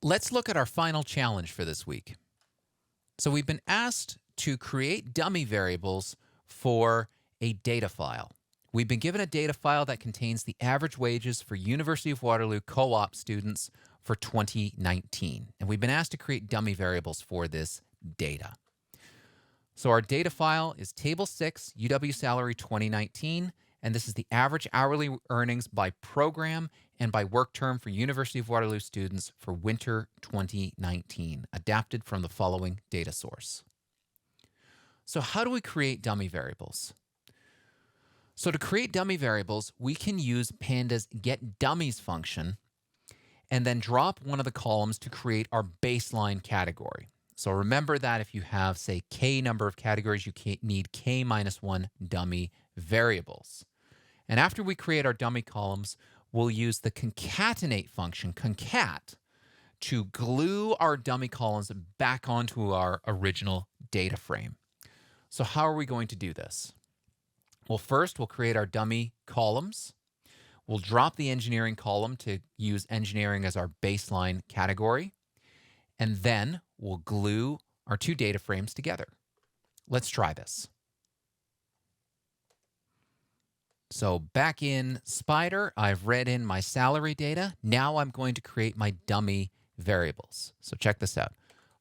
Let's look at our final challenge for this week. So we've been asked to create dummy variables for a data file. We've been given a data file that contains the average wages for University of Waterloo co-op students for 2019. And we've been asked to create dummy variables for this data. So our data file is Table 6, UW Salary 2019, and this is the average hourly earnings by program and by work term for University of Waterloo students for winter 2019, adapted from the following data source. So how do we create dummy variables? So to create dummy variables, we can use Panda's getDummies function and then drop one of the columns to create our baseline category. So remember that if you have, say, k number of categories, you need k-1 dummy variables. And after we create our dummy columns, we'll use the concatenate function, concat, to glue our dummy columns back onto our original data frame. So how are we going to do this? Well, first, we'll create our dummy columns. We'll drop the engineering column to use engineering as our baseline category. And then we'll glue our two data frames together. Let's try this. So back in Spider, I've read in my salary data. Now I'm going to create my dummy variables. So check this out.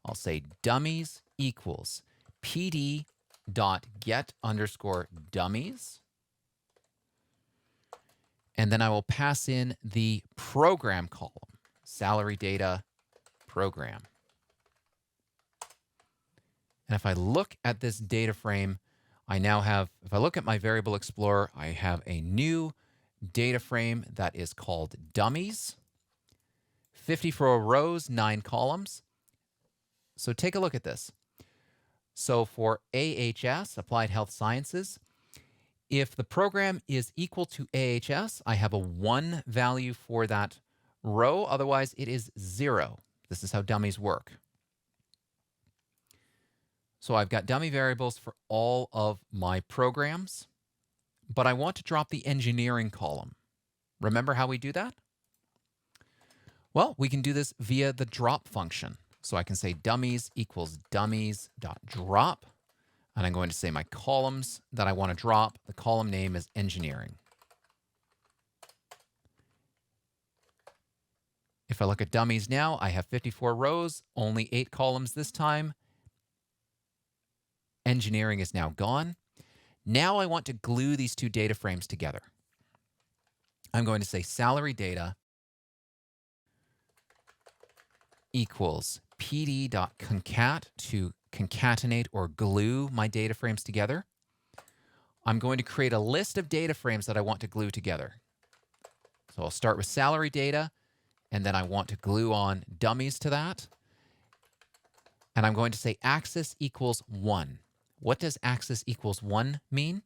I'll say dummies equals pd.get_dummies. And then I will pass in the program column, salary data program. And if I look at this data frame, I now have, if I look at my Variable Explorer, I have a new data frame that is called dummies, 54 rows, 9 columns. So take a look at this. So for AHS, Applied Health Sciences, if the program is equal to AHS, I have a 1 value for that row. Otherwise, it is 0. This is how dummies work. So I've got dummy variables for all of my programs, but I want to drop the engineering column. Remember how we do that? Well, we can do this via the drop function. So I can say dummies equals dummies.drop, and I'm going to say my columns that I want to drop. The column name is engineering. If I look at dummies now, I have 54 rows, only 8 columns this time. Engineering is now gone. Now I want to glue these two data frames together. I'm going to say salary data equals pd.concat to concatenate or glue my data frames together. I'm going to create a list of data frames that I want to glue together. So I'll start with salary data, and then I want to glue on dummies to that. And I'm going to say axis equals 1. What does axis equals 1 mean?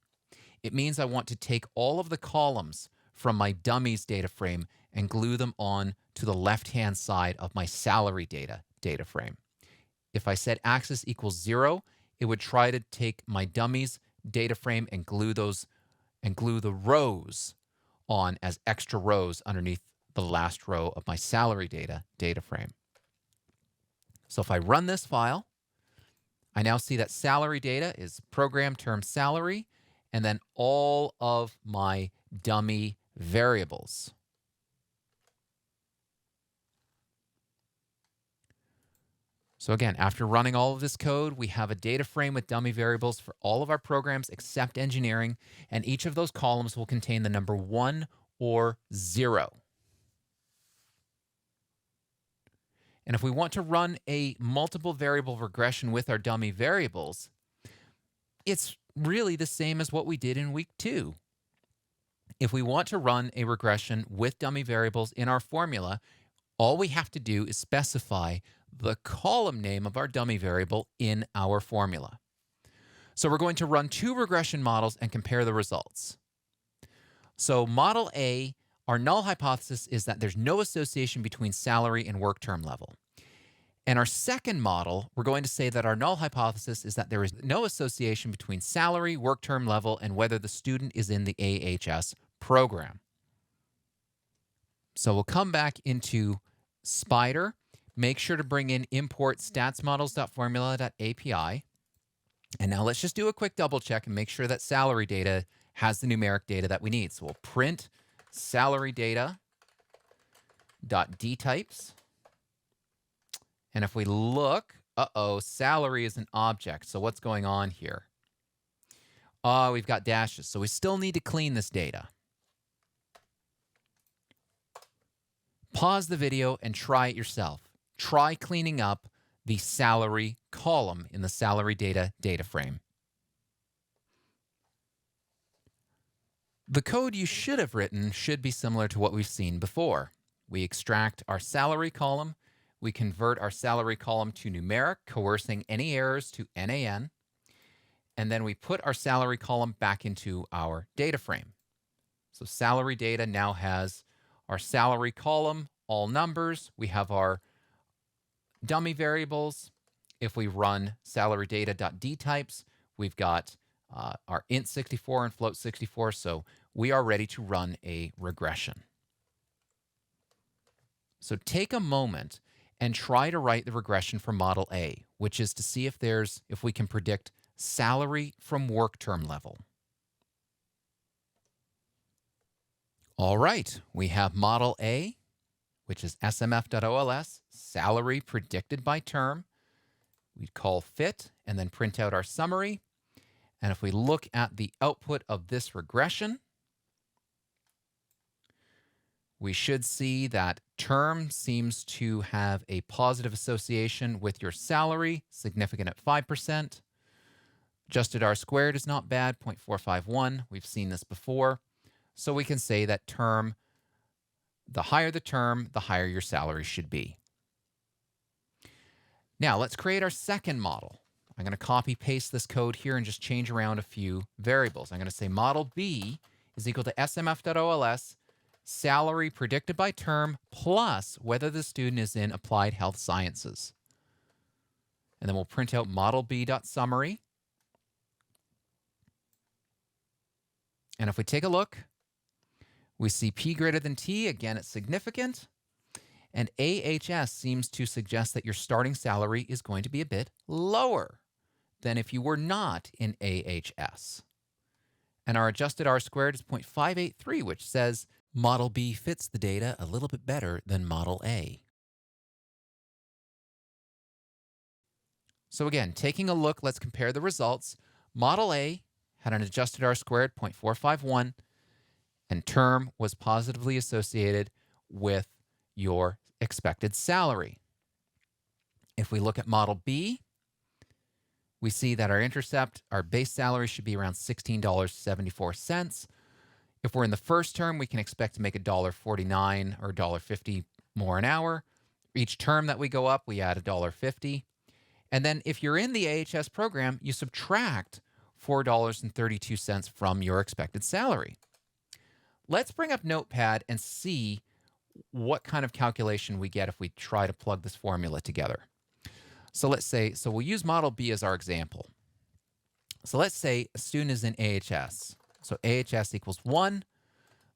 It means I want to take all of the columns from my dummies data frame and glue them on to the left-hand side of my salary data frame. If I said axis equals 0, it would try to take my dummies data frame and glue the rows on as extra rows underneath the last row of my salary data frame. So if I run this file, I now see that salary data is program term salary, and then all of my dummy variables. So again, after running all of this code, we have a data frame with dummy variables for all of our programs except engineering, and each of those columns will contain the number 1 or 0. And if we want to run a multiple variable regression with our dummy variables, it's really the same as what we did in week 2. If we want to run a regression with dummy variables in our formula, all we have to do is specify the column name of our dummy variable in our formula. So we're going to run 2 regression models and compare the results. So model A, our null hypothesis is that there's no association between salary and work term level. And our second model, we're going to say that our null hypothesis is that there is no association between salary, work term level, and whether the student is in the AHS program. So we'll come back into Spider. Make sure to bring in import statsmodels.formula.api. And now let's just do a quick double check and make sure that salary data has the numeric data that we need. So we'll print salary data.dtypes. And if we look, salary is an object. So what's going on here? Oh, we've got dashes. So we still need to clean this data. Pause the video and try it yourself. Try cleaning up the salary column in the salary data frame. The code you should have written should be similar to what we've seen before. We extract our salary column. We convert our salary column to numeric, coercing any errors to NaN. And then we put our salary column back into our data frame. So salary data now has our salary column, all numbers. We have our dummy variables. If we run salary data.dtypes, we've got our int64 and float64. So we are ready to run a regression. So take a moment and try to write the regression for Model A, which is to see if we can predict salary from work term level. All right, we have Model A, which is smf.ols, salary predicted by term. We'd call fit and then print out our summary. And if we look at the output of this regression, we should see that term seems to have a positive association with your salary, significant at 5%. Adjusted R squared is not bad, 0.451. We've seen this before. So we can say that term, the higher the term, the higher your salary should be. Now let's create our second model. I'm going to copy paste this code here and just change around a few variables. I'm going to say model B is equal to smf.ols, salary predicted by term plus whether the student is in applied health sciences. And then we'll print out model B.summary. And if we take a look, we see P greater than T. Again, it's significant. And AHS seems to suggest that your starting salary is going to be a bit lower than if you were not in AHS. And our adjusted R squared is 0.583, which says Model B fits the data a little bit better than Model A. So again, taking a look, let's compare the results. Model A had an adjusted R squared 0.451, and term was positively associated with your expected salary. If we look at Model B, we see that our intercept, our base salary should be around $16.74. If we're in the first term, we can expect to make $1.49 or $1.50 more an hour. Each term that we go up, we add $1.50. And then if you're in the AHS program, you subtract $4.32 from your expected salary. Let's bring up Notepad and see what kind of calculation we get if we try to plug this formula together. So let's say, we'll use Model B as our example. So let's say a student is in AHS. So AHS equals 1.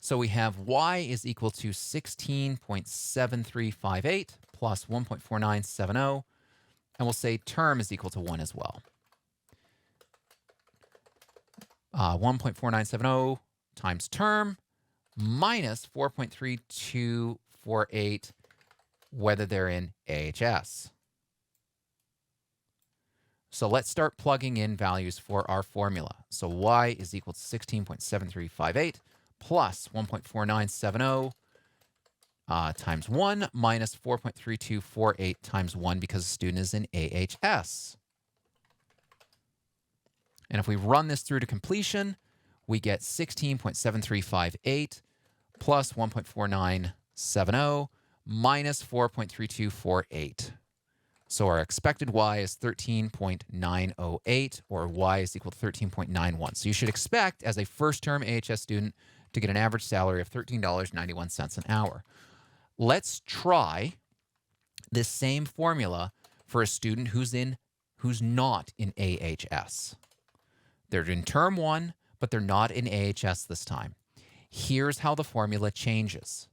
So we have Y is equal to 16.7358 plus 1.4970. And we'll say term is equal to 1 as well. 1.4970 times term minus 4.3248 whether they're in AHS. So let's start plugging in values for our formula. So Y is equal to 16.7358 plus 1.4970 times 1 minus 4.3248 times 1 because the student is in AHS. And if we run this through to completion, we get 16.7358 plus 1.4970 minus 4.3248. So our expected Y is 13.908, or Y is equal to 13.91. So you should expect, as a first-term AHS student, to get an average salary of $13.91 an hour. Let's try this same formula for a student who's not in AHS. They're in term 1, but they're not in AHS this time. Here's how the formula changes.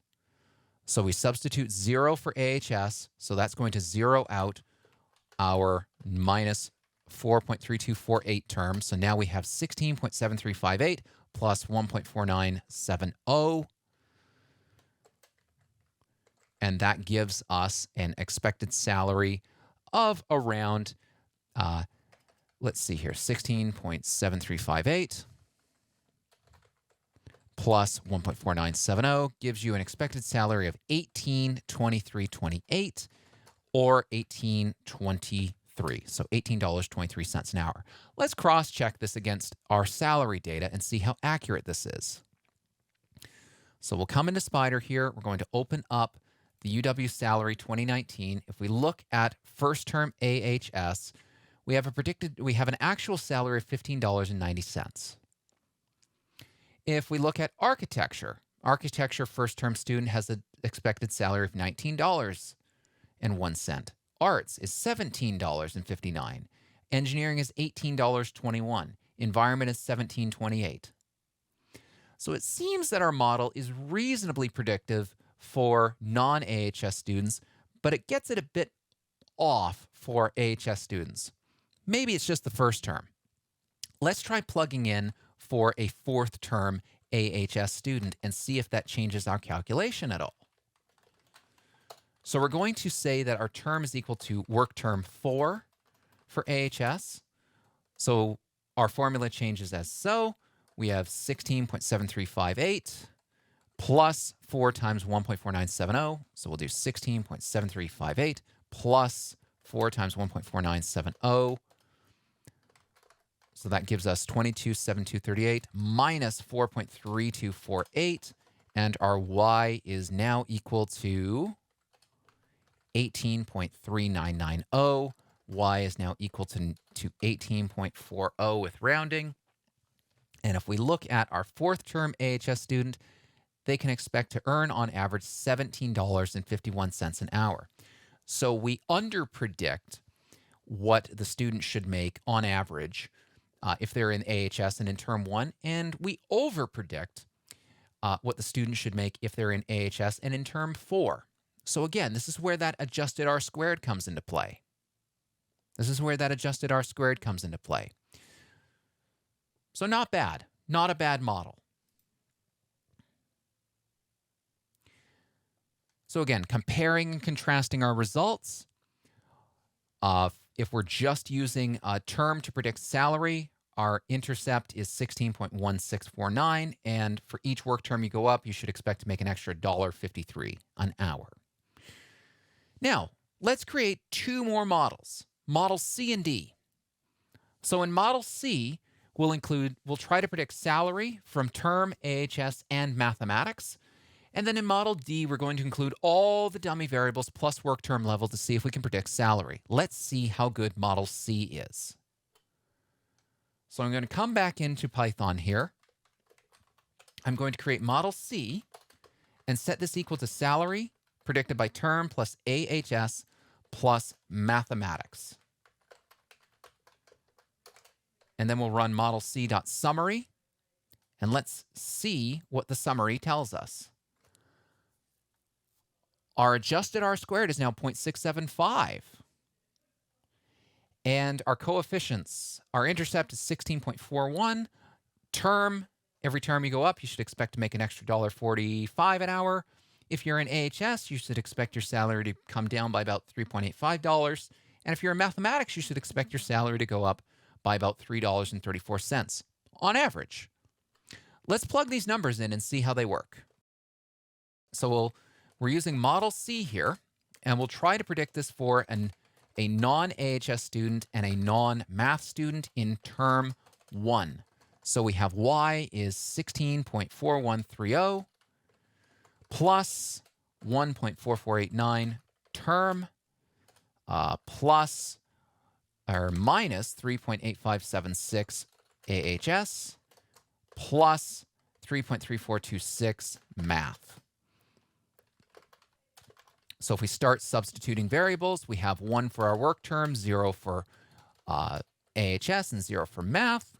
So we substitute 0 for AHS, so that's going to zero out our minus 4.3248 term. So now we have 16.7358 plus 1.4970. And that gives us an expected salary of around, let's see here, 16.7358 plus 1.4970 gives you an expected salary of 18.2328 or 18.23. So $18.23 an hour. Let's cross-check this against our salary data and see how accurate this is. So we'll come into Spider here. We're going to open up the UW salary 2019. If we look at first term AHS, we have an actual salary of $15.90. If we look at architecture first term student has an expected salary of $19.01. Arts is $17.59. Engineering is $18.21. Environment is $17.28. So it seems that our model is reasonably predictive for non-AHS students, but it gets it a bit off for AHS students. Maybe it's just the first term. Let's try plugging in for a fourth term AHS student and see if that changes our calculation at all. So we're going to say that our term is equal to work term 4 for AHS. So our formula changes as so. We have 16.7358 plus 4 times 1.4970. So we'll do 16.7358 plus 4 times 1.4970. So that gives us 22.7238 minus 4.3248. And our y is now equal to 18.3990. Y is now equal to 18.40 with rounding. And if we look at our fourth term AHS student, they can expect to earn on average $17.51 an hour. So we underpredict what the student should make on average if they're in AHS and in term 1, and we overpredict what the student should make if they're in AHS and in term 4. So again, this is where that adjusted R squared comes into play. So not bad, not a bad model. So again, comparing and contrasting our results. If we're just using a term to predict salary, our intercept is 16.1649. And for each work term you go up, you should expect to make an extra $1.53 an hour. Now, let's create two more models, Model C and D. So in Model C, we'll try to predict salary from term, AHS, and mathematics. And then in Model D, we're going to include all the dummy variables plus work term level to see if we can predict salary. Let's see how good Model C is. So I'm going to come back into Python here. I'm going to create Model C and set this equal to salary predicted by term plus AHS plus mathematics. And then we'll run Model C.summary. And let's see what the summary tells us. Our adjusted R squared is now 0.675. And our coefficients, our intercept is 16.41. Term, every term you go up, you should expect to make an extra $1.45 an hour. If you're in AHS, you should expect your salary to come down by about $3.85. And if you're in mathematics, you should expect your salary to go up by about $3.34 on average. Let's plug these numbers in and see how they work. So we're using Model C here, and we'll try to predict this for a non-AHS student and a non-math student in term 1. So we have y is 16.4130 plus 1.4489 term plus or minus 3.8576 AHS plus 3.3426 math. So if we start substituting variables, we have 1 for our work term, 0 for AHS, and 0 for math,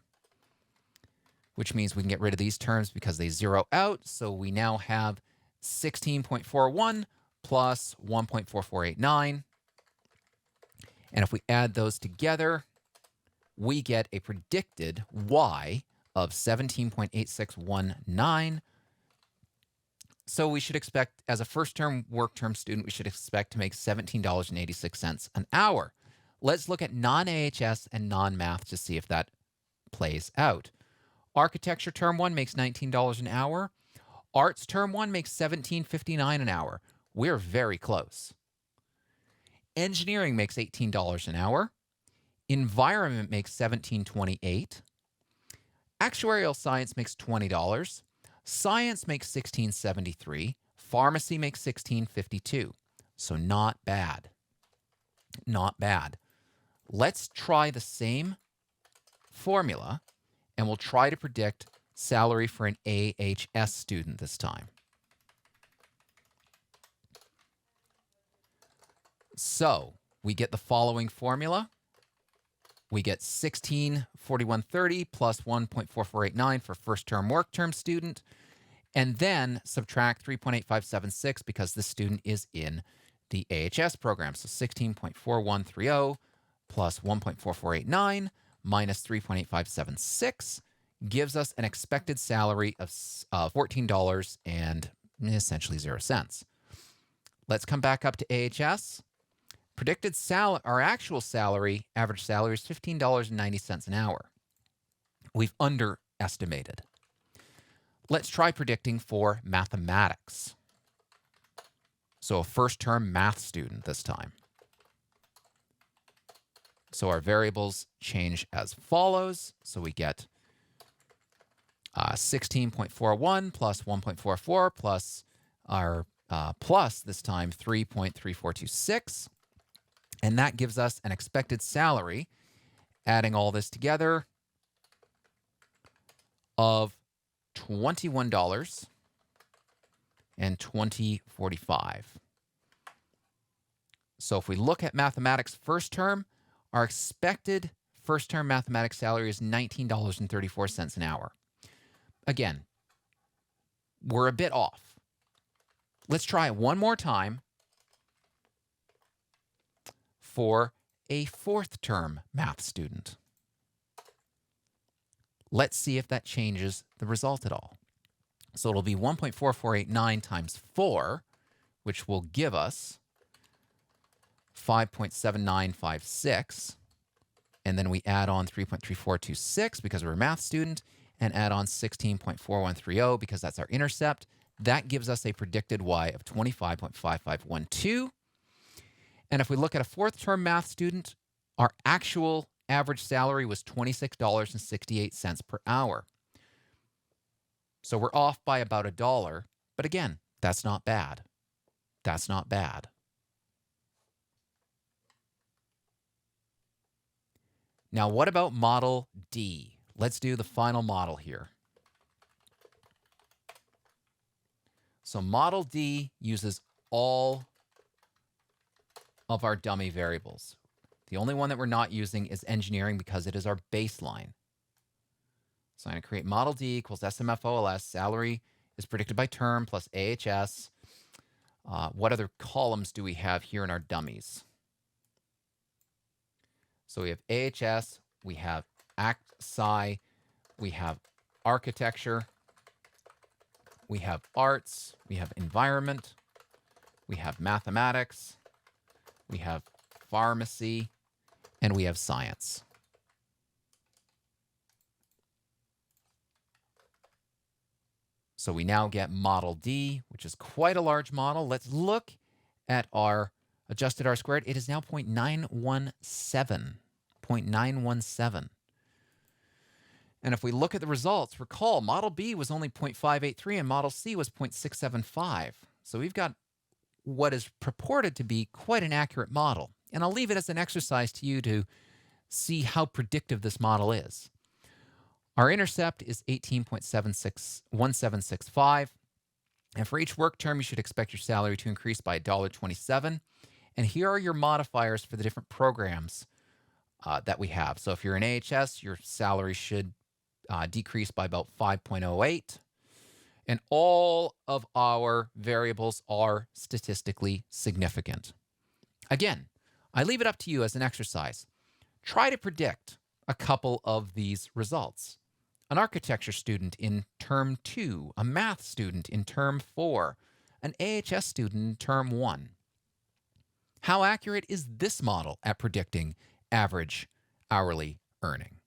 which means we can get rid of these terms because they zero out. So we now have 16.41 plus 1.4489. And if we add those together, we get a predicted Y of 17.8619. So we should expect, as a first-term work-term student, we should expect to make $17.86 an hour. Let's look at non-AHS and non-math to see if that plays out. Architecture term 1 makes $19 an hour. Arts term 1 makes $17.59 an hour. We're very close. Engineering makes $18 an hour. Environment makes $17.28. Actuarial science makes $20. Science makes $16.73. Pharmacy makes $16.52. So not bad. Not bad. Let's try the same formula, and we'll try to predict salary for an AHS student this time. So we get the following formula. We get 1641.30 plus 1.4489 for first-term work-term student, and then subtract 3.8576 because this student is in the AHS program. So 16.4130 plus 1.4489 minus 3.8576 gives us an expected salary of $14 and essentially 0 cents. Let's come back up to AHS. Predicted our actual salary, average salary, is $15.90 an hour. We've underestimated. Let's try predicting for mathematics. So a first-term math student this time. So our variables change as follows. So we get 16.41 plus 1.44 plus our plus this time 3.3426. And that gives us an expected salary, adding all this together, of $21.2045. So if we look at mathematics first term, our expected first term mathematics salary is $19.34 an hour. Again, we're a bit off. Let's try it one more time for a fourth term math student. Let's see if that changes the result at all. So it'll be 1.4489 times 4, which will give us 5.7956. And then we add on 3.3426 because we're a math student, and add on 16.4130 because that's our intercept. That gives us a predicted Y of 25.5512. And if we look at a fourth-term math student, our actual average salary was $26.68 per hour. So we're off by about $1. But again, that's not bad. That's not bad. Now, what about Model D? Let's do the final model here. So Model D uses all of our dummy variables. The only one that we're not using is engineering because it is our baseline. So I'm going to create Model D equals SMFOLS. Salary is predicted by term plus AHS. What other columns do we have here in our dummies? So we have AHS, we have Sci, we have architecture, we have arts, we have environment, we have mathematics, we have pharmacy, and we have science. So we now get Model D, which is quite a large model. Let's look at our adjusted R-squared. It is now 0.917. 0.917. And if we look at the results, recall Model B was only 0.583 and Model C was 0.675. So we've got what is purported to be quite an accurate model. And I'll leave it as an exercise to you to see how predictive this model is. Our intercept is 18.1765. And for each work term, you should expect your salary to increase by $1.27. And here are your modifiers for the different programs that we have. So if you're in AHS, your salary should decrease by about 5.08. and all of our variables are statistically significant. Again, I leave it up to you as an exercise. Try to predict a couple of these results. An architecture student in term 2, a math student in term 4, an AHS student in term 1. How accurate is this model at predicting average hourly earning?